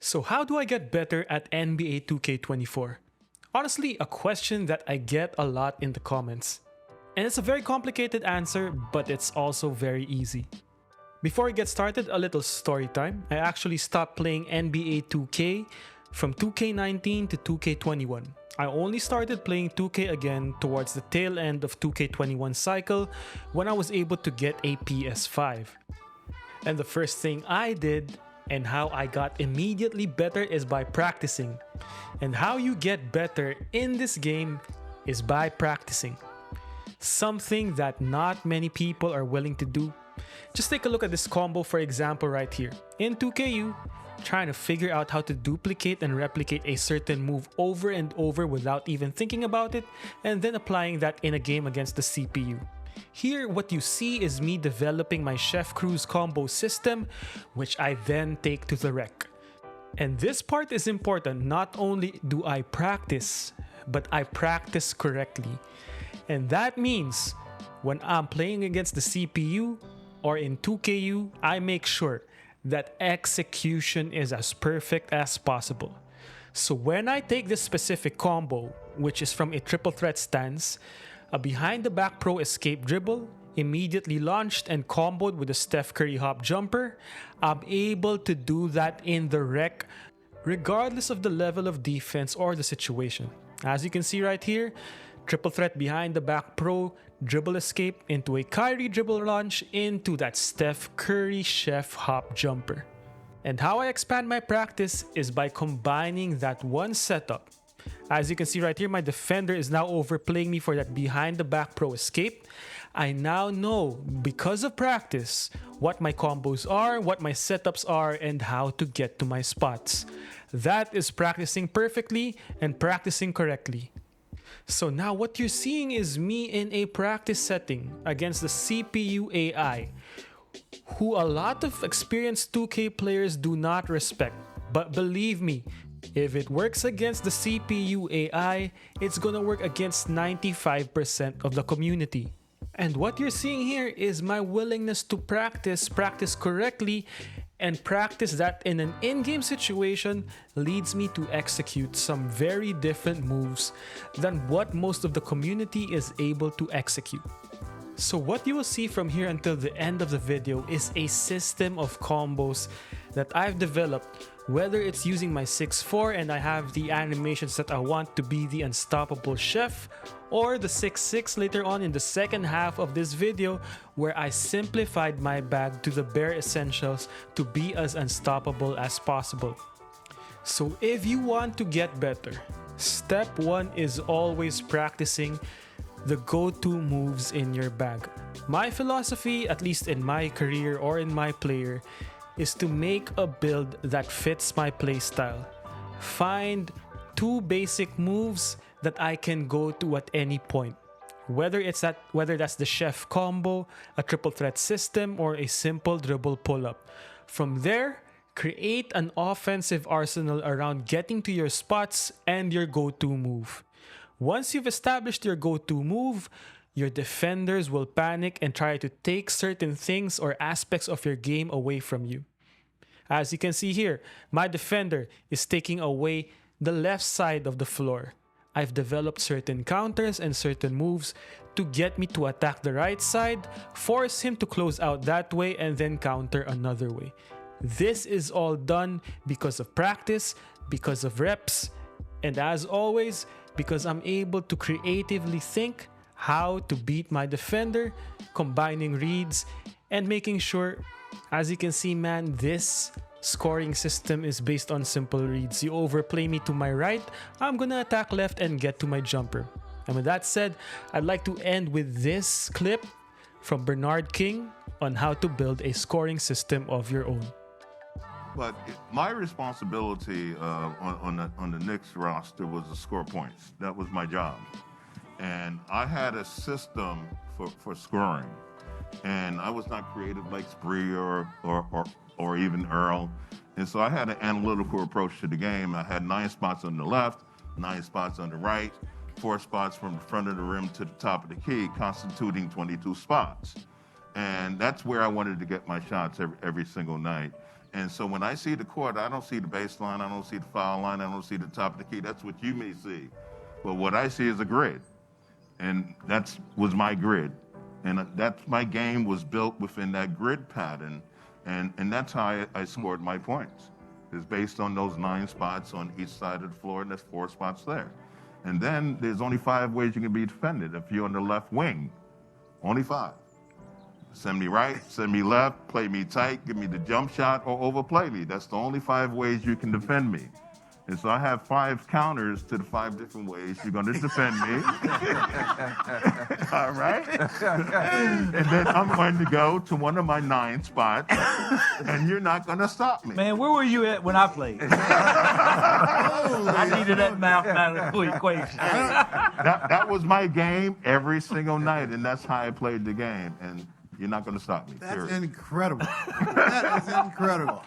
So, how do I get better at NBA 2K24? Honestly, a question that I get a lot in the comments. And it's a very complicated answer, but it's also very easy. Before I get started, a little story time. I actually stopped playing NBA 2K from 2K19 to 2K21. I only started playing 2K again towards the tail end of 2K21 cycle when I was able to get a PS5. And the first thing I did and how I got immediately better is by practicing. And how you get better in this game is by practicing. Something that not many people are willing to do. Just take a look at this combo, for example, right here. In 2KU, trying to figure out how to duplicate and replicate a certain move over and over without even thinking about it, and then applying that in a game against the CPU. Here, what you see is me developing my Chef Cruz combo system, which I then take to the rec. And this part is important. Not only do I practice, but I practice correctly. And that means when I'm playing against the CPU or in 2KU, I make sure that execution is as perfect as possible. So when I take this specific combo, which is from a triple threat stance, a behind the back pro escape dribble, immediately launched and comboed with a Steph Curry hop jumper, I'm able to do that in the rec regardless of the level of defense or the situation. As you can see right here, triple threat behind the back pro, dribble escape into a Kyrie dribble launch into that Steph Curry chef hop jumper. And how I expand my practice is by combining that one setup. As you can see right here, my defender is now overplaying me for that behind the back pro escape. I now know, because of practice, what my combos are, what my setups are, and how to get to my spots. That is practicing perfectly and practicing correctly. So now what you're seeing is me in a practice setting against the CPU AI, who a lot of experienced 2K players do not respect. But believe me, if it works against the CPU AI, it's gonna work against 95% of the community. And what you're seeing here is my willingness to practice correctly, and practice that in an in-game situation leads me to execute some very different moves than what most of the community is able to execute. So what you will see from here until the end of the video is a system of combos that I've developed, whether it's using my 6'4" and I have the animations that I want to be the unstoppable chef, or the 6'6" later on in the second half of this video where I simplified my bag to the bare essentials to be as unstoppable as possible. So if you want to get better, step one is always practicing the go-to moves in your bag. My philosophy, at least in my career or in my player, is to make a build that fits my playstyle. Find two basic moves that I can go to at any point. Whether that's the chef combo, a triple threat system, or a simple dribble pull-up. From there, create an offensive arsenal around getting to your spots and your go-to move. Once you've established your go-to move, your defenders will panic and try to take certain things or aspects of your game away from you. As you can see here, my defender is taking away the left side of the floor. I've developed certain counters and certain moves to get me to attack the right side, force him to close out that way, and then counter another way. This is all done because of practice, because of reps, and as always, because I'm able to creatively think how to beat my defender, combining reads, and making sure, as you can see, man, this scoring system is based on simple reads. You overplay me to my right, I'm gonna attack left and get to my jumper. And with that said, I'd like to end with this clip from Bernard King on how to build a scoring system of your own. But my responsibility on the Knicks roster was to score points. That was my job. And I had a system for scoring. And I was not creative like Spree or even Earl. And so I had an analytical approach to the game. I had 9 spots on the left, 9 spots on the right, 4 spots from the front of the rim to the top of the key, constituting 22 spots. And that's where I wanted to get my shots every single night. And so when I see the court, I don't see the baseline, I don't see the foul line, I don't see the top of the key. That's what you may see. But what I see is a grid. And that was my grid. And that's my game was built within that grid pattern. And that's how I scored my points. It's based on those 9 spots on each side of the floor, and there's 4 spots there. And then there's only 5 ways you can be defended. If you're on the left wing, only 5. Send me right, send me left, play me tight, give me the jump shot, or overplay me. That's the only 5 ways you can defend me. And so I have 5 counters to the 5 different ways you're going to defend me. All right? And then I'm going to go to one of my 9 spots, and you're not going to stop me. Man, where were you at when I played? I needed that mathematical equation. That was my game every single night, and that's how I played the game. And you're not going to stop me. That's period. incredible. That is incredible.